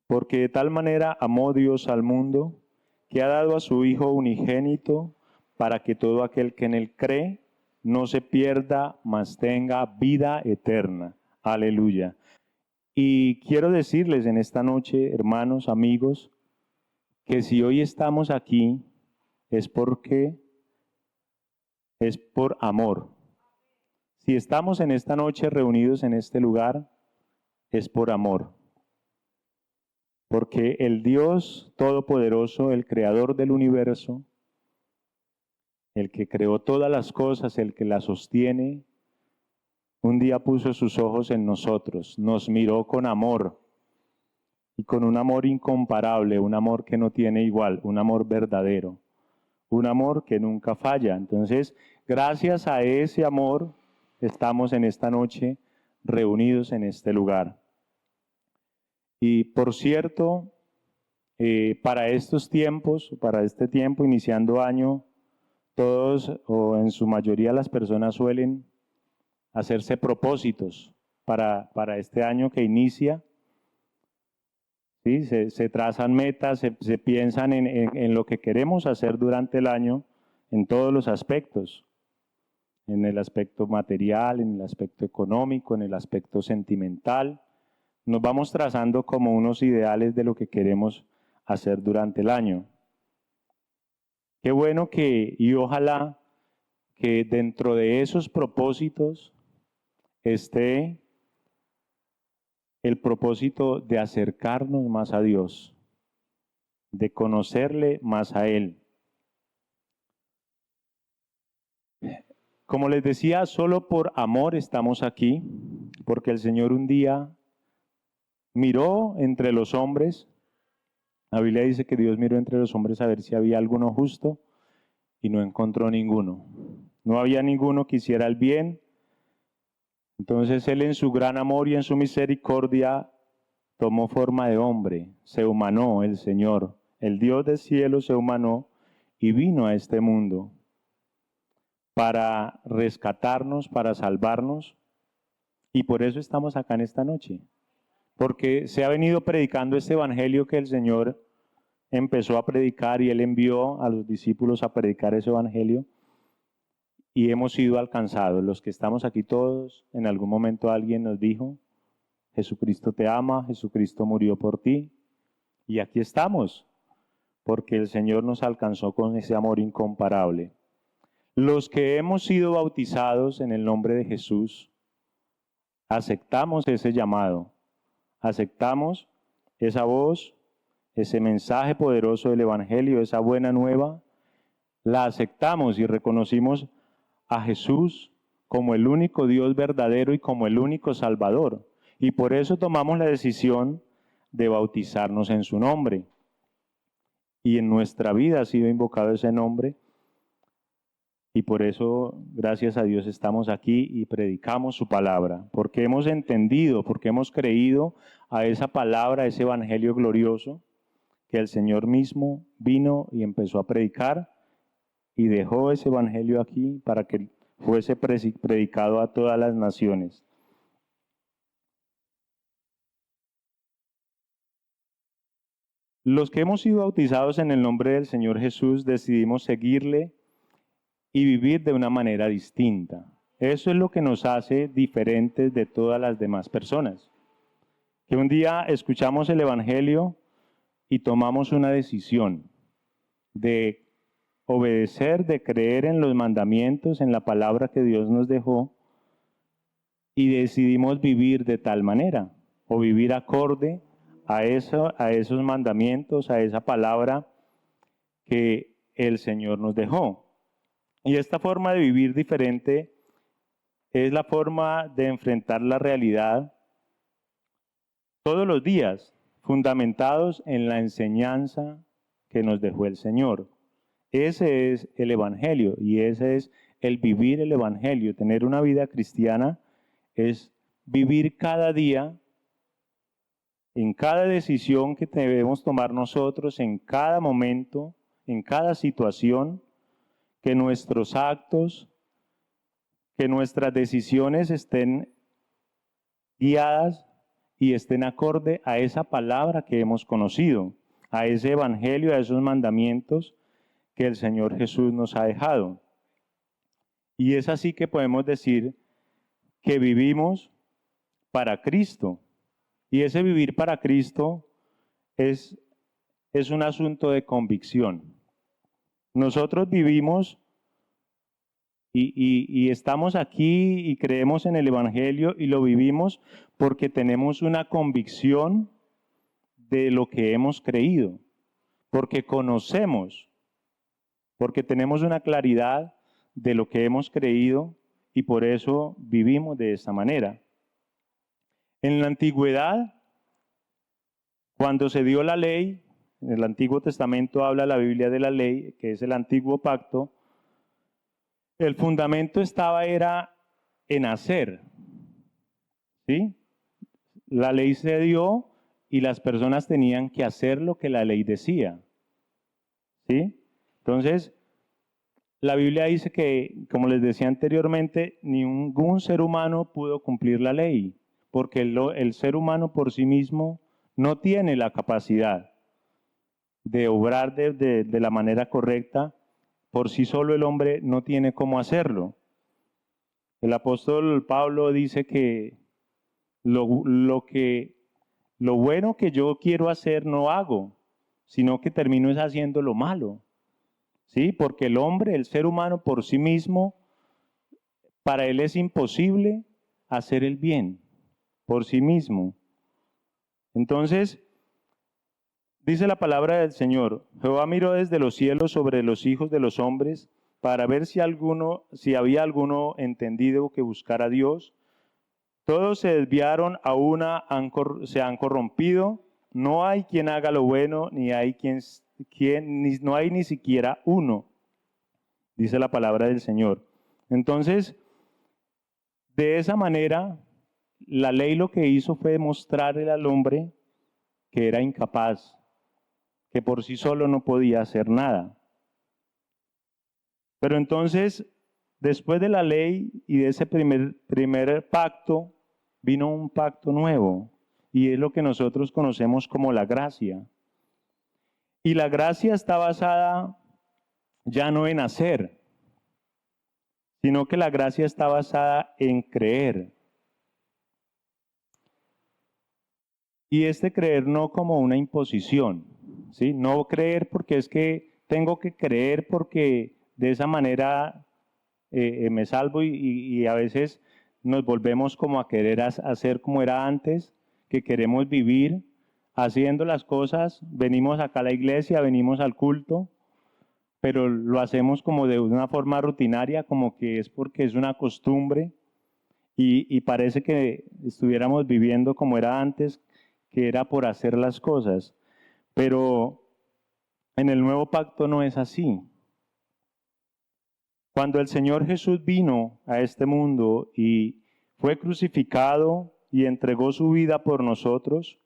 Porque de tal manera amó Dios al mundo, que ha dado a su Hijo unigénito, para que todo aquel que en él cree no se pierda, mas tenga vida eterna. Aleluya. Y quiero decirles en esta noche, hermanos, amigos, que si hoy estamos aquí es por amor. Si estamos en esta noche reunidos en este lugar, es por amor. Porque el Dios Todopoderoso, el Creador del universo, el que creó todas las cosas, el que las sostiene, un día puso sus ojos en nosotros, nos miró con amor y con un amor incomparable, un amor que no tiene igual, un amor verdadero, un amor que nunca falla. Entonces, gracias a ese amor, estamos en esta noche reunidos en este lugar. Y por cierto, para estos tiempos, para este tiempo, iniciando año, todos o en su mayoría las personas suelen hacerse propósitos para este año que inicia. ¿Sí? Se trazan metas, se piensan en lo que queremos hacer durante el año en todos los aspectos, en el aspecto material, en el aspecto económico, en el aspecto sentimental. Nos vamos trazando como unos ideales de lo que queremos hacer durante el año. Qué bueno y ojalá que dentro de esos propósitos esté el propósito de acercarnos más a Dios, de conocerle más a Él. Como les decía, solo por amor estamos aquí, porque el Señor un día miró entre los hombres. La Biblia dice que Dios miró entre los hombres a ver si había alguno justo y no encontró ninguno. No había ninguno que hiciera el bien. Entonces Él en su gran amor y en su misericordia tomó forma de hombre, se humanó el Señor. El Dios del cielo se humanó y vino a este mundo para rescatarnos, para salvarnos. Y por eso estamos acá en esta noche. Porque se ha venido predicando este evangelio que el Señor empezó a predicar y Él envió a los discípulos a predicar ese evangelio. Y hemos sido alcanzados. Los que estamos aquí todos, en algún momento alguien nos dijo, Jesucristo te ama, Jesucristo murió por ti. Y aquí estamos, porque el Señor nos alcanzó con ese amor incomparable. Los que hemos sido bautizados en el nombre de Jesús, aceptamos ese llamado, aceptamos esa voz, ese mensaje poderoso del Evangelio, esa buena nueva, la aceptamos y reconocimos a Jesús como el único Dios verdadero y como el único Salvador. Y por eso tomamos la decisión de bautizarnos en su nombre. Y en nuestra vida ha sido invocado ese nombre. Y por eso, gracias a Dios, estamos aquí y predicamos su palabra. Porque hemos entendido, porque hemos creído a esa palabra, a ese evangelio glorioso, que el Señor mismo vino y empezó a predicar y dejó ese evangelio aquí para que fuese predicado a todas las naciones. Los que hemos sido bautizados en el nombre del Señor Jesús decidimos seguirle y vivir de una manera distinta. Eso es lo que nos hace diferentes de todas las demás personas. Que un día escuchamos el evangelio y tomamos una decisión de obedecer, de creer en los mandamientos, en la palabra que Dios nos dejó, y decidimos vivir de tal manera, o vivir acorde a esos mandamientos, a esa palabra que el Señor nos dejó. Y esta forma de vivir diferente es la forma de enfrentar la realidad todos los días, fundamentados en la enseñanza que nos dejó el Señor. Ese es el Evangelio y ese es el vivir el Evangelio. Tener una vida cristiana es vivir cada día, en cada decisión que debemos tomar nosotros, en cada momento, en cada situación, que nuestros actos, que nuestras decisiones estén guiadas y estén acorde a esa palabra que hemos conocido, a ese evangelio, a esos mandamientos que el Señor Jesús nos ha dejado. Y es así que podemos decir que vivimos para Cristo. Y ese vivir para Cristo es un asunto de convicción. Nosotros vivimos y estamos aquí y creemos en el Evangelio y lo vivimos porque tenemos una convicción de lo que hemos creído, porque conocemos, porque tenemos una claridad de lo que hemos creído y por eso vivimos de esta manera. En la antigüedad, cuando se dio la ley, en el Antiguo Testamento habla la Biblia de la ley, que es el Antiguo Pacto, el fundamento era en hacer, ¿sí? La ley se dio y las personas tenían que hacer lo que la ley decía, ¿sí? Entonces, la Biblia dice que, como les decía anteriormente, ningún ser humano pudo cumplir la ley, porque el ser humano por sí mismo no tiene la capacidad de obrar de la manera correcta. Por sí solo el hombre no tiene cómo hacerlo. El apóstol Pablo dice que lo bueno que yo quiero hacer no hago, sino que termino es haciendo lo malo. ¿Sí? Porque el hombre, el ser humano por sí mismo, para él es imposible hacer el bien por sí mismo. Entonces, dice la palabra del Señor: Jehová miró desde los cielos sobre los hijos de los hombres para ver si había alguno entendido que buscara a Dios. Todos se desviaron, se han corrompido. No hay quien haga lo bueno, no hay ni siquiera uno, dice la palabra del Señor. Entonces, de esa manera, la ley lo que hizo fue mostrarle al hombre que era incapaz, que por sí solo no podía hacer nada. Pero entonces, después de la ley y de ese primer pacto, vino un pacto nuevo, y es lo que nosotros conocemos como la gracia. Y la gracia está basada ya no en hacer, sino que la gracia está basada en creer. Y este creer no como una imposición, ¿sí? No creer porque es que tengo que creer porque de esa manera me salvo y a veces nos volvemos como a querer hacer como era antes, que queremos vivir haciendo las cosas, venimos acá a la iglesia, venimos al culto, pero lo hacemos como de una forma rutinaria, como que es porque es una costumbre y parece que estuviéramos viviendo como era antes, que era por hacer las cosas. Pero en el nuevo pacto no es así. Cuando el Señor Jesús vino a este mundo y fue crucificado y entregó su vida por nosotros,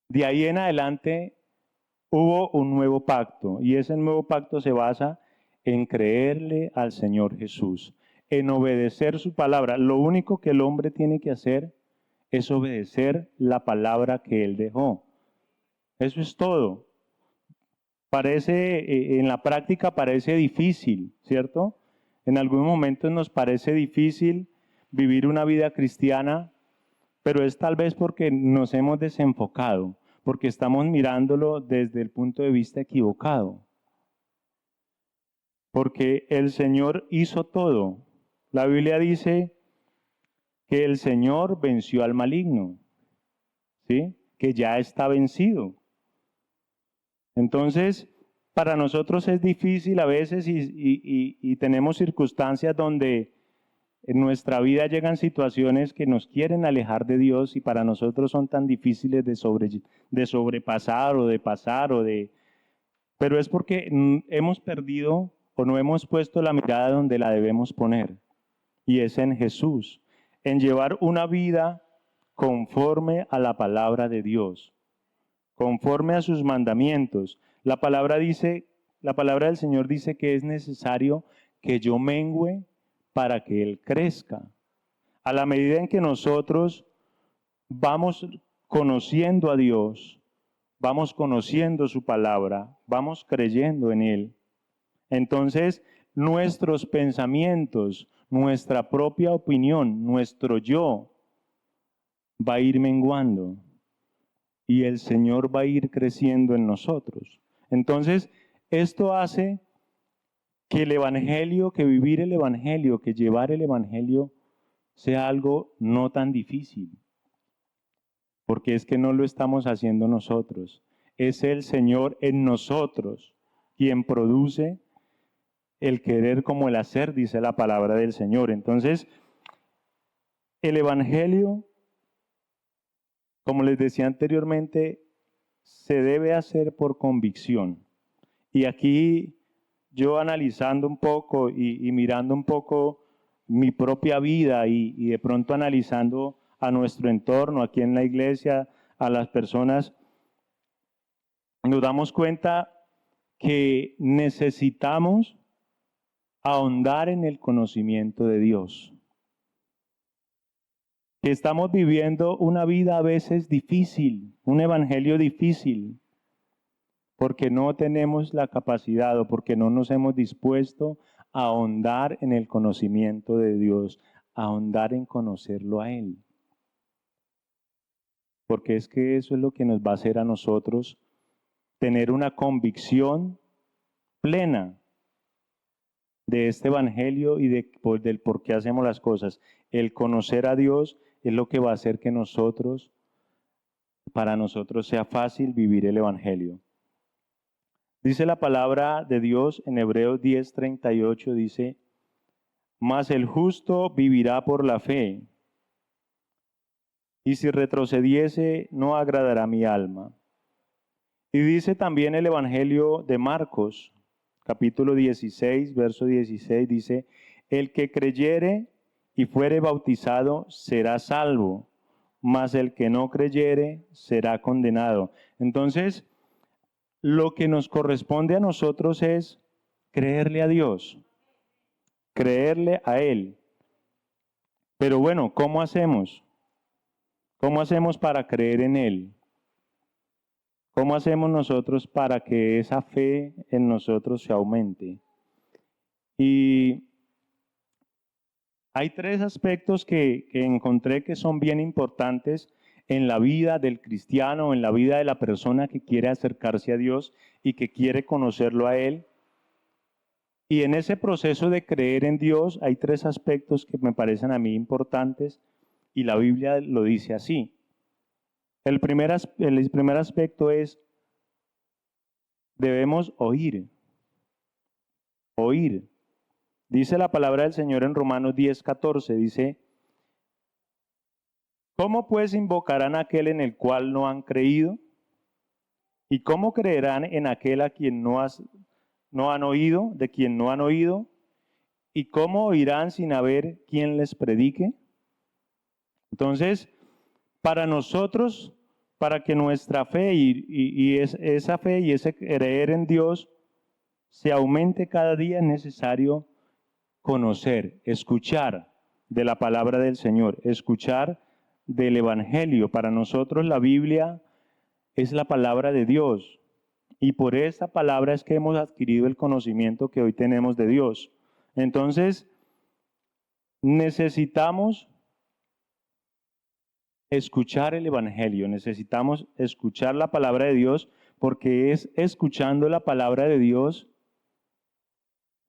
de ahí en adelante hubo un nuevo pacto, y ese nuevo pacto se basa en creerle al Señor Jesús, en obedecer su palabra. Lo único que el hombre tiene que hacer es obedecer la palabra que Él dejó. Eso es todo. En la práctica parece difícil, ¿cierto? En algunos momentos nos parece difícil vivir una vida cristiana, pero es tal vez porque nos hemos desenfocado, porque estamos mirándolo desde el punto de vista equivocado. Porque el Señor hizo todo. La Biblia dice que el Señor venció al maligno, ¿sí? Que ya está vencido. Entonces, para nosotros es difícil a veces y tenemos circunstancias donde en nuestra vida llegan situaciones que nos quieren alejar de Dios y para nosotros son tan difíciles de sobrepasar o de pasar pero es porque hemos perdido o no hemos puesto la mirada donde la debemos poner, y es en Jesús, en llevar una vida conforme a la palabra de Dios, conforme a sus mandamientos. La palabra del Señor dice que es necesario que yo mengüe para que Él crezca. A la medida en que nosotros vamos conociendo a Dios, vamos conociendo su palabra, vamos creyendo en Él. Entonces, nuestros pensamientos, nuestra propia opinión, nuestro yo, va a ir menguando y el Señor va a ir creciendo en nosotros. Entonces, esto hace que el Evangelio, que vivir el Evangelio, que llevar el Evangelio sea algo no tan difícil. Porque es que no lo estamos haciendo nosotros. Es el Señor en nosotros quien produce el querer como el hacer, dice la palabra del Señor. Entonces, el Evangelio, como les decía anteriormente, se debe hacer por convicción. Y aquí yo analizando un poco y mirando un poco mi propia vida y de pronto analizando a nuestro entorno, aquí en la iglesia, a las personas, nos damos cuenta que necesitamos ahondar en el conocimiento de Dios. Que estamos viviendo una vida a veces difícil, un evangelio difícil, porque no tenemos la capacidad o porque no nos hemos dispuesto a ahondar en el conocimiento de Dios, a ahondar en conocerlo a Él. Porque es que eso es lo que nos va a hacer a nosotros tener una convicción plena de este evangelio y del por qué hacemos las cosas. El conocer a Dios es lo que va a hacer que para nosotros sea fácil vivir el evangelio. Dice la palabra de Dios en Hebreos 10:38, dice, mas el justo vivirá por la fe, y si retrocediese no agradará mi alma. Y dice también el Evangelio de Marcos, capítulo 16, verso 16, dice, el que creyere y fuere bautizado será salvo, mas el que no creyere será condenado. Entonces, lo que nos corresponde a nosotros es creerle a Dios, creerle a Él. Pero bueno, ¿cómo hacemos? ¿Cómo hacemos para creer en Él? ¿Cómo hacemos nosotros para que esa fe en nosotros se aumente? Y hay tres aspectos que encontré que son bien importantes en la vida del cristiano, en la vida de la persona que quiere acercarse a Dios y que quiere conocerlo a Él. Y en ese proceso de creer en Dios hay tres aspectos que me parecen a mí importantes y la Biblia lo dice así. El primer aspecto es, debemos oír. Oír. Dice la palabra del Señor en Romanos 10:14, dice, ¿cómo pues invocarán a aquel en el cual no han creído? ¿Y cómo creerán en aquel a quien no han oído, de quien no han oído? ¿Y cómo oirán sin haber quien les predique? Entonces, para nosotros, para que nuestra fe esa fe y ese creer en Dios se aumente cada día, es necesario conocer, escuchar de la palabra del Señor, escuchar del Evangelio. Para nosotros la Biblia es la palabra de Dios y por esa palabra es que hemos adquirido el conocimiento que hoy tenemos de Dios. Entonces, necesitamos escuchar el Evangelio, necesitamos escuchar la palabra de Dios porque es escuchando la palabra de Dios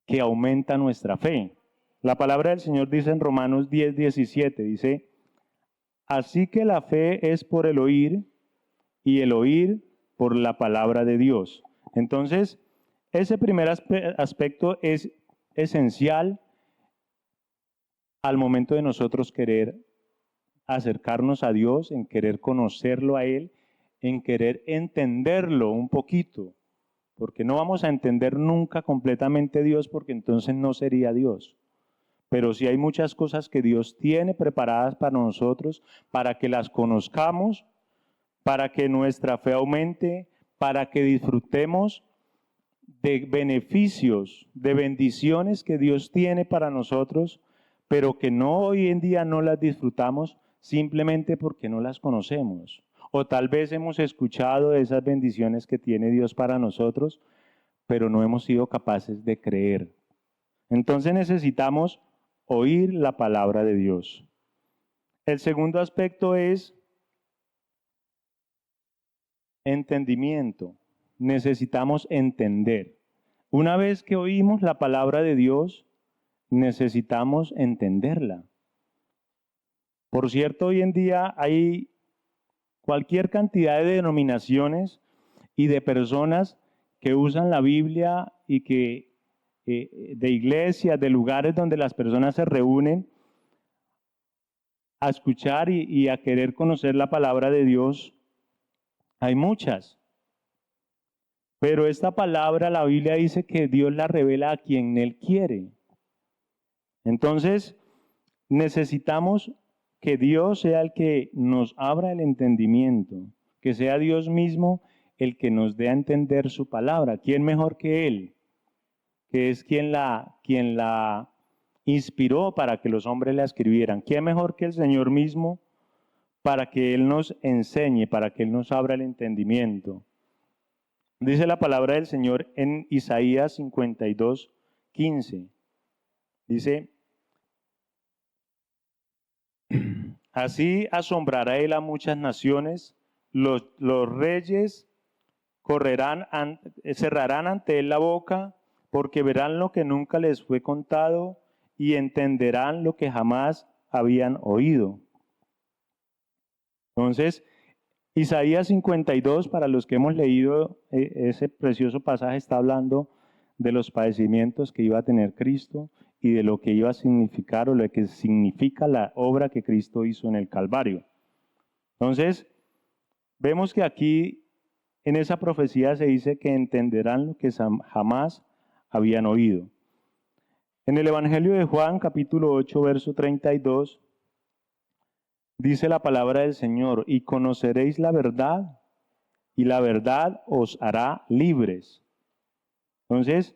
que aumenta nuestra fe. La palabra del Señor dice en Romanos 10:17, dice, así que la fe es por el oír y el oír por la palabra de Dios. Entonces, ese primer aspecto es esencial al momento de nosotros querer acercarnos a Dios, en querer conocerlo a Él, en querer entenderlo un poquito, porque no vamos a entender nunca completamente Dios, porque entonces no sería Dios. Pero sí hay muchas cosas que Dios tiene preparadas para nosotros, para que las conozcamos, para que nuestra fe aumente, para que disfrutemos de beneficios, de bendiciones que Dios tiene para nosotros, pero que no hoy en día no las disfrutamos simplemente porque no las conocemos. O tal vez hemos escuchado de esas bendiciones que tiene Dios para nosotros, pero no hemos sido capaces de creer. Entonces necesitamos oír la palabra de Dios. El segundo aspecto es entendimiento. Necesitamos entender. Una vez que oímos la palabra de Dios, necesitamos entenderla. Por cierto, hoy en día hay cualquier cantidad de denominaciones y de personas que usan la Biblia y que de iglesias, de lugares donde las personas se reúnen a escuchar y a querer conocer la palabra de Dios. Hay muchas. Pero esta palabra, la Biblia dice que Dios la revela a quien Él quiere. Entonces, necesitamos que Dios sea el que nos abra el entendimiento, que sea Dios mismo el que nos dé a entender su palabra. ¿Quién mejor que Él? Que es quien la inspiró para que los hombres la escribieran. ¿Quién mejor que el Señor mismo para que Él nos enseñe, para que Él nos abra el entendimiento? Dice la palabra del Señor en Isaías 52, 15. Dice: así asombrará Él a muchas naciones, los reyes cerrarán ante Él la boca, porque verán lo que nunca les fue contado y entenderán lo que jamás habían oído. Entonces, Isaías 52, para los que hemos leído ese precioso pasaje, está hablando de los padecimientos que iba a tener Cristo y de lo que iba a significar o lo que significa la obra que Cristo hizo en el Calvario. Entonces, vemos que aquí en esa profecía se dice que entenderán lo que jamás habían oído. En el Evangelio de Juan, capítulo 8, verso 32, dice la palabra del Señor: y conoceréis la verdad, y la verdad os hará libres. Entonces,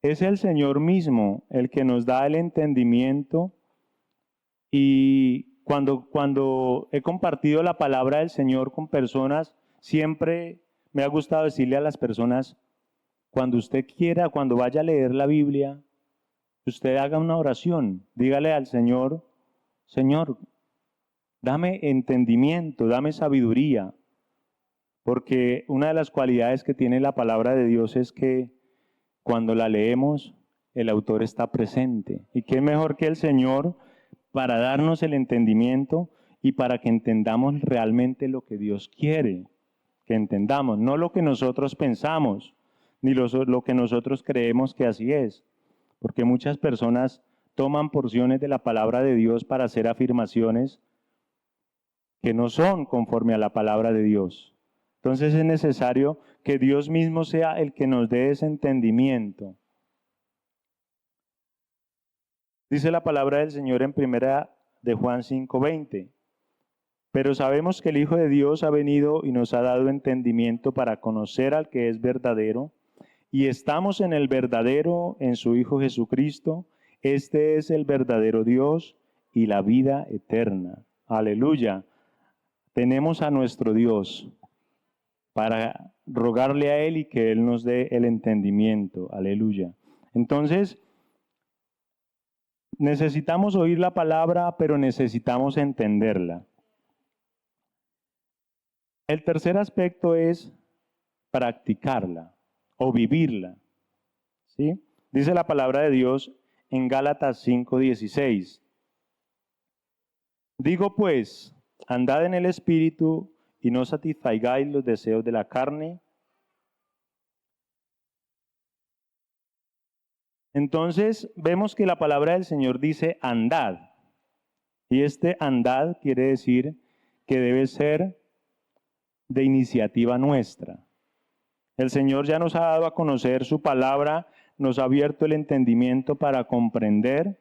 es el Señor mismo el que nos da el entendimiento, y cuando he compartido la palabra del Señor con personas, siempre me ha gustado decirle a las personas: cuando usted quiera, cuando vaya a leer la Biblia, usted haga una oración, dígale al Señor: Señor, dame entendimiento, dame sabiduría, porque una de las cualidades que tiene la palabra de Dios es que cuando la leemos, el autor está presente. ¿Y qué mejor que el Señor para darnos el entendimiento y para que entendamos realmente lo que Dios quiere que entendamos? No lo que nosotros pensamos, ni lo que nosotros creemos que así es, porque muchas personas toman porciones de la palabra de Dios para hacer afirmaciones que no son conforme a la palabra de Dios. Entonces es necesario que Dios mismo sea el que nos dé ese entendimiento. Dice la palabra del Señor en primera de Juan 5:20. Pero sabemos que el Hijo de Dios ha venido y nos ha dado entendimiento para conocer al que es verdadero, y estamos en el verdadero, en su Hijo Jesucristo. Este es el verdadero Dios y la vida eterna. Aleluya. Tenemos a nuestro Dios para rogarle a Él y que Él nos dé el entendimiento. Aleluya. Entonces, necesitamos oír la palabra, pero necesitamos entenderla. El tercer aspecto es practicarla o vivirla. ¿Sí? Dice la palabra de Dios en Gálatas 5:16. Digo pues, andad en el Espíritu y no satisfagáis los deseos de la carne. Entonces vemos que la palabra del Señor dice andad. Y este andad quiere decir que debe ser de iniciativa nuestra. El Señor ya nos ha dado a conocer su palabra, nos ha abierto el entendimiento para comprender,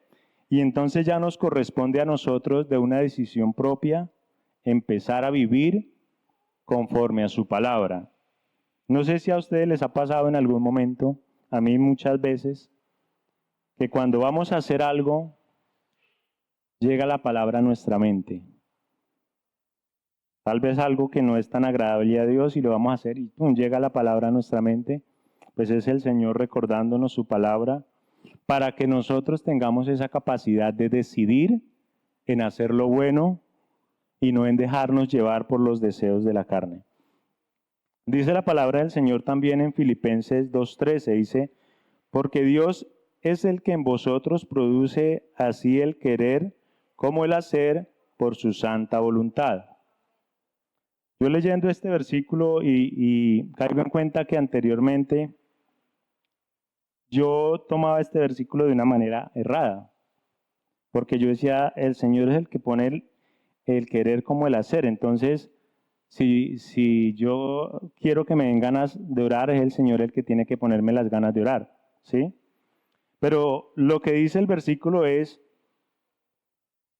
y entonces ya nos corresponde a nosotros, de una decisión propia, empezar a vivir conforme a su palabra. No sé si a ustedes les ha pasado en algún momento, a mí muchas veces, que cuando vamos a hacer algo, llega la palabra a nuestra mente. tal vez algo que no es tan agradable a Dios y lo vamos a hacer y ¡pum!, llega la palabra a nuestra mente, pues es el Señor recordándonos su palabra para que nosotros tengamos esa capacidad de decidir en hacer lo bueno y no en dejarnos llevar por los deseos de la carne. Dice la palabra del Señor también en Filipenses 2:13, dice, porque Dios es el que en vosotros produce así el querer como el hacer por su santa voluntad. Yo leyendo este versículo y caigo en cuenta que anteriormente yo tomaba este versículo de una manera errada, porque yo decía, el Señor es el que pone el querer como el hacer. Entonces, si yo quiero que me den ganas de orar, es el Señor el que tiene que ponerme las ganas de orar, ¿sí? Pero lo que dice el versículo es,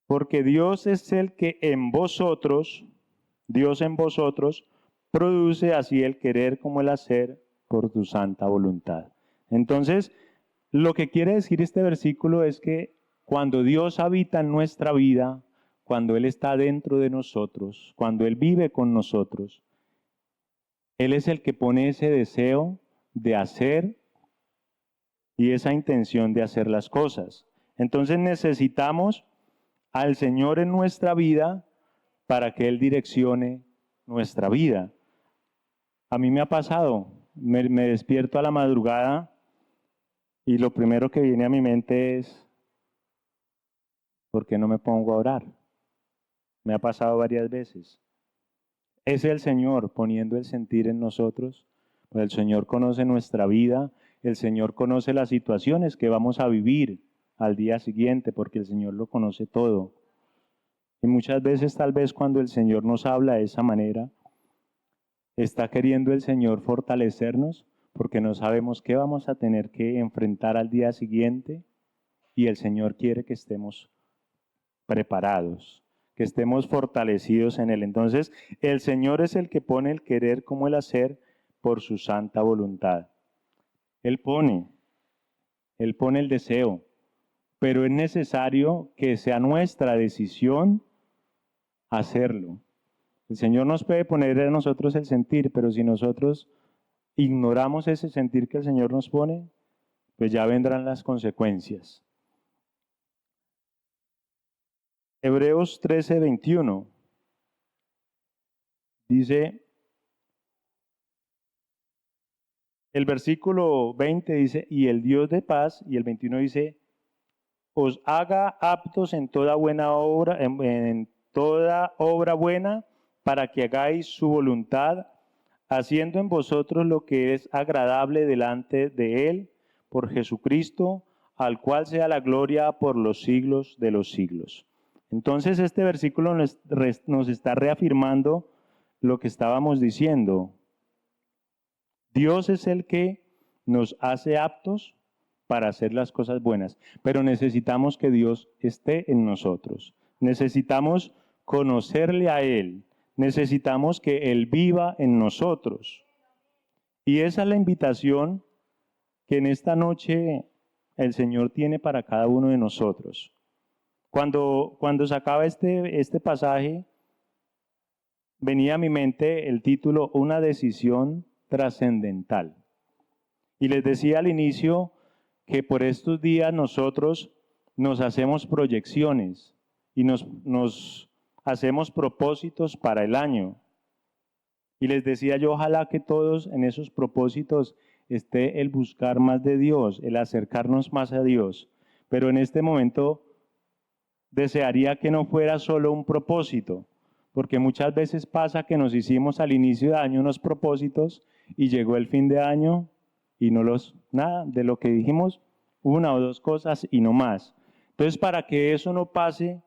porque Dios es el que en vosotros, Dios en vosotros, produce así el querer como el hacer por tu santa voluntad. Entonces, lo que quiere decir este versículo es que cuando Dios habita en nuestra vida, cuando Él está dentro de nosotros, cuando Él vive con nosotros, Él es el que pone ese deseo de hacer y esa intención de hacer las cosas. Entonces necesitamos al Señor en nuestra vida para que Él direccione nuestra vida. A mí me ha pasado, me despierto a la madrugada y lo primero que viene a mi mente es, ¿por qué no me pongo a orar? Me ha pasado varias veces. Es el Señor poniendo el sentir en nosotros. Pues el Señor conoce nuestra vida, el Señor conoce las situaciones que vamos a vivir al día siguiente, porque el Señor lo conoce todo. Y muchas veces, tal vez cuando el Señor nos habla de esa manera, está queriendo el Señor fortalecernos, porque no sabemos qué vamos a tener que enfrentar al día siguiente, y el Señor quiere que estemos preparados, que estemos fortalecidos en Él. Entonces, el Señor es el que pone el querer como el hacer por su santa voluntad. Él pone el deseo, pero es necesario que sea nuestra decisión hacerlo. El Señor nos puede poner a nosotros el sentir, pero si nosotros ignoramos ese sentir que el Señor nos pone, pues ya vendrán las consecuencias. Hebreos 13:21 dice, el versículo 20 dice, y el Dios de paz, y el 21 dice, os haga aptos en toda buena obra, en toda obra buena, para que hagáis su voluntad, haciendo en vosotros lo que es agradable delante de Él, por Jesucristo, al cual sea la gloria por los siglos de los siglos. Entonces este versículo nos está reafirmando lo que estábamos diciendo. Dios es el que nos hace aptos para hacer las cosas buenas, pero necesitamos que Dios esté en nosotros. Necesitamos conocerle a Él. Necesitamos que Él viva en nosotros. Y esa es la invitación que en esta noche el Señor tiene para cada uno de nosotros. Cuando sacaba este pasaje, venía a mi mente el título, Una decisión trascendental. Y les decía al inicio que por estos días nosotros nos hacemos proyecciones y nos hacemos propósitos para el año. Y les decía yo, ojalá que todos en esos propósitos esté el buscar más de Dios, el acercarnos más a Dios. Pero en este momento desearía que no fuera solo un propósito, porque muchas veces pasa que nos hicimos al inicio de año unos propósitos y llegó el fin de año y nada de lo que dijimos, una o dos cosas y no más. Entonces, para que eso no pase,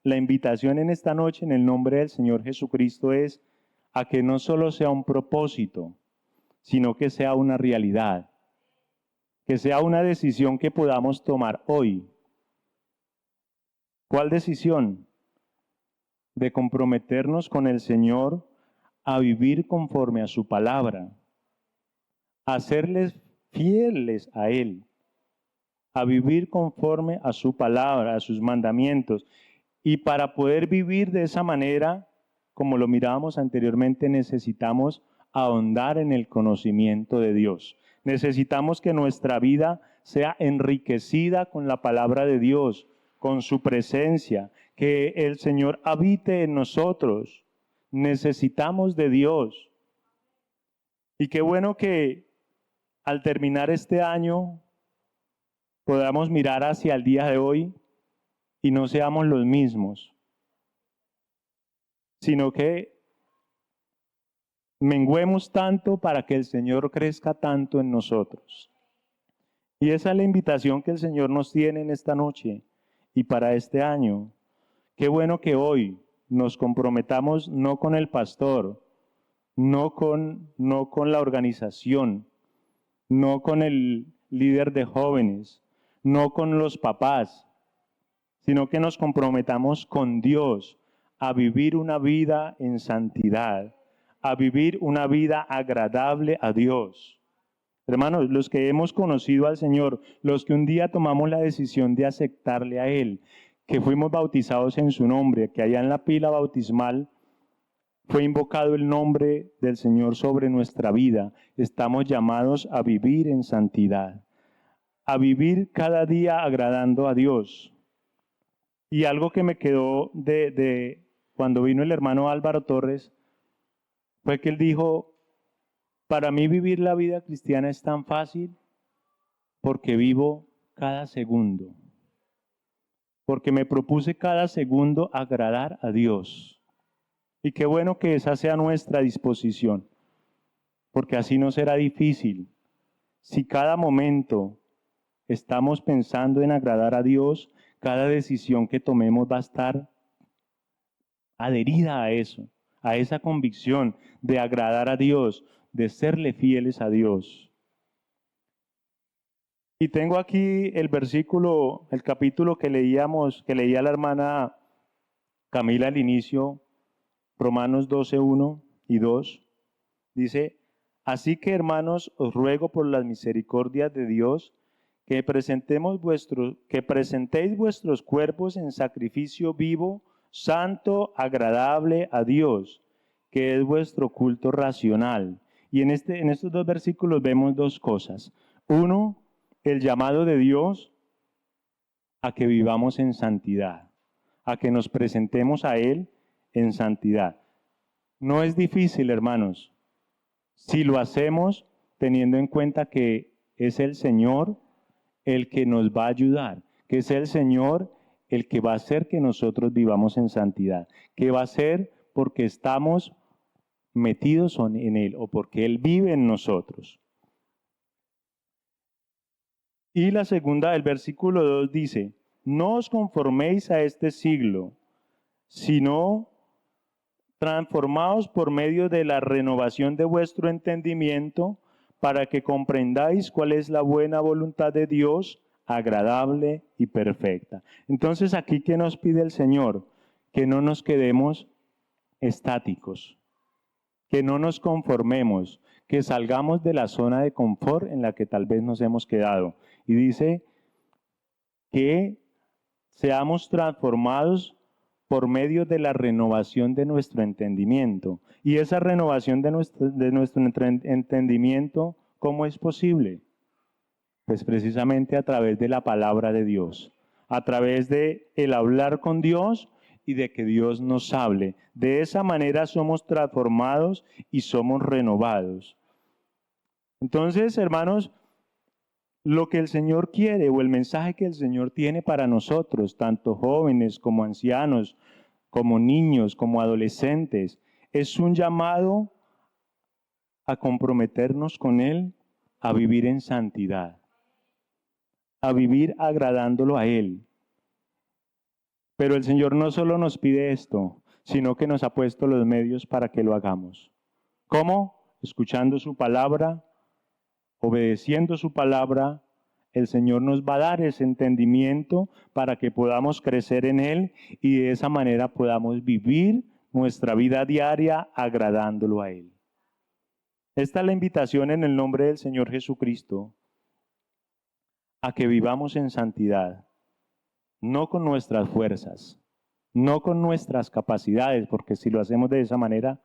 la invitación en esta noche en el nombre del Señor Jesucristo es a que no solo sea un propósito, sino que sea una realidad, que sea una decisión que podamos tomar hoy. ¿Cuál decisión? De comprometernos con el Señor a vivir conforme a su palabra, a serles fieles a Él, a vivir conforme a su palabra, a sus mandamientos. Y para poder vivir de esa manera, como lo mirábamos anteriormente, necesitamos ahondar en el conocimiento de Dios. Necesitamos que nuestra vida sea enriquecida con la palabra de Dios, con su presencia, que el Señor habite en nosotros. Necesitamos de Dios. Y qué bueno que al terminar este año podamos mirar hacia el día de hoy y no seamos los mismos, sino que menguemos tanto para que el Señor crezca tanto en nosotros. Y esa es la invitación que el Señor nos tiene en esta noche y para este año. Qué bueno que hoy nos comprometamos no con el pastor, no con la organización, no con el líder de jóvenes, no con los papás, sino que nos comprometamos con Dios a vivir una vida en santidad, a vivir una vida agradable a Dios. Hermanos, los que hemos conocido al Señor, los que un día tomamos la decisión de aceptarle a Él, que fuimos bautizados en su nombre, que allá en la pila bautismal fue invocado el nombre del Señor sobre nuestra vida, estamos llamados a vivir en santidad, a vivir cada día agradando a Dios. Y algo que me quedó de cuando vino el hermano Álvaro Torres fue que él dijo, para mí vivir la vida cristiana es tan fácil porque vivo cada segundo, porque me propuse cada segundo agradar a Dios. Y qué bueno que esa sea nuestra disposición, porque así no será difícil. Si cada momento estamos pensando en agradar a Dios, cada decisión que tomemos va a estar adherida a eso, a esa convicción de agradar a Dios, de serle fieles a Dios. Y tengo aquí el versículo, el capítulo que leía la hermana Camila al inicio, Romanos 12, 1 y 2, dice, así que hermanos, os ruego por las misericordias de Dios, que presentéis vuestros cuerpos en sacrificio vivo, santo, agradable a Dios, que es vuestro culto racional. Y en estos dos versículos vemos dos cosas. Uno, el llamado de Dios a que vivamos en santidad, a que nos presentemos a Él en santidad. No es difícil, hermanos, si lo hacemos teniendo en cuenta que es el Señor el que nos va a ayudar, que es el Señor el que va a hacer que nosotros vivamos en santidad, que va a ser porque estamos metidos en Él o porque Él vive en nosotros. Y la segunda, el versículo 2 dice, no os conforméis a este siglo, sino transformaos por medio de la renovación de vuestro entendimiento, para que comprendáis cuál es la buena voluntad de Dios, agradable y perfecta. Entonces, aquí, ¿qué nos pide el Señor? Que no nos quedemos estáticos, que no nos conformemos, que salgamos de la zona de confort en la que tal vez nos hemos quedado. Y dice que seamos transformados por medio de la renovación de nuestro entendimiento. Y esa renovación de nuestro entendimiento, ¿cómo es posible? Pues precisamente a través de la palabra de Dios, a través de el hablar con Dios y de que Dios nos hable. De esa manera somos transformados y somos renovados. Entonces, hermanos, lo que el Señor quiere o el mensaje que el Señor tiene para nosotros, tanto jóvenes como ancianos, como niños, como adolescentes, es un llamado a comprometernos con Él, a vivir en santidad, a vivir agradándolo a Él. Pero el Señor no solo nos pide esto, sino que nos ha puesto los medios para que lo hagamos. ¿Cómo? Escuchando su palabra, obedeciendo su palabra, el Señor nos va a dar ese entendimiento para que podamos crecer en Él y de esa manera podamos vivir nuestra vida diaria agradándolo a Él. Esta es la invitación en el nombre del Señor Jesucristo a que vivamos en santidad, no con nuestras fuerzas, no con nuestras capacidades, porque si lo hacemos de esa manera,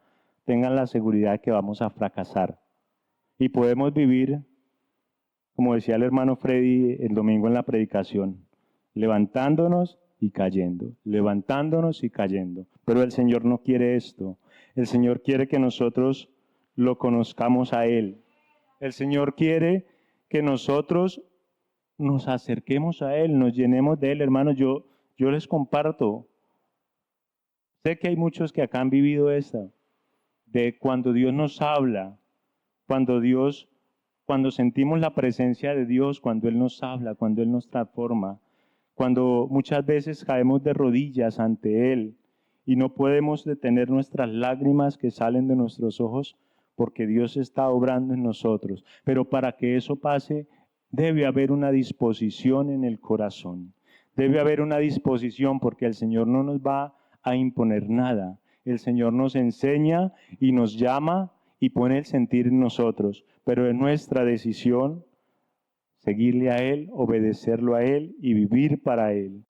tengan la seguridad de que vamos a fracasar. Y podemos vivir, como decía el hermano Freddy el domingo en la predicación, levantándonos y cayendo, levantándonos y cayendo. Pero el Señor no quiere esto. El Señor quiere que nosotros lo conozcamos a Él. El Señor quiere que nosotros nos acerquemos a Él, nos llenemos de Él. Hermanos, yo les comparto. Sé que hay muchos que acá han vivido esta, de cuando Dios nos habla, cuando sentimos la presencia de Dios, cuando Él nos habla, cuando Él nos transforma, cuando muchas veces caemos de rodillas ante Él y no podemos detener nuestras lágrimas que salen de nuestros ojos porque Dios está obrando en nosotros. Pero para que eso pase, debe haber una disposición en el corazón. Debe haber una disposición porque el Señor no nos va a imponer nada. El Señor nos enseña y nos llama y pone el sentir en nosotros, pero es nuestra decisión seguirle a Él, obedecerlo a Él y vivir para Él.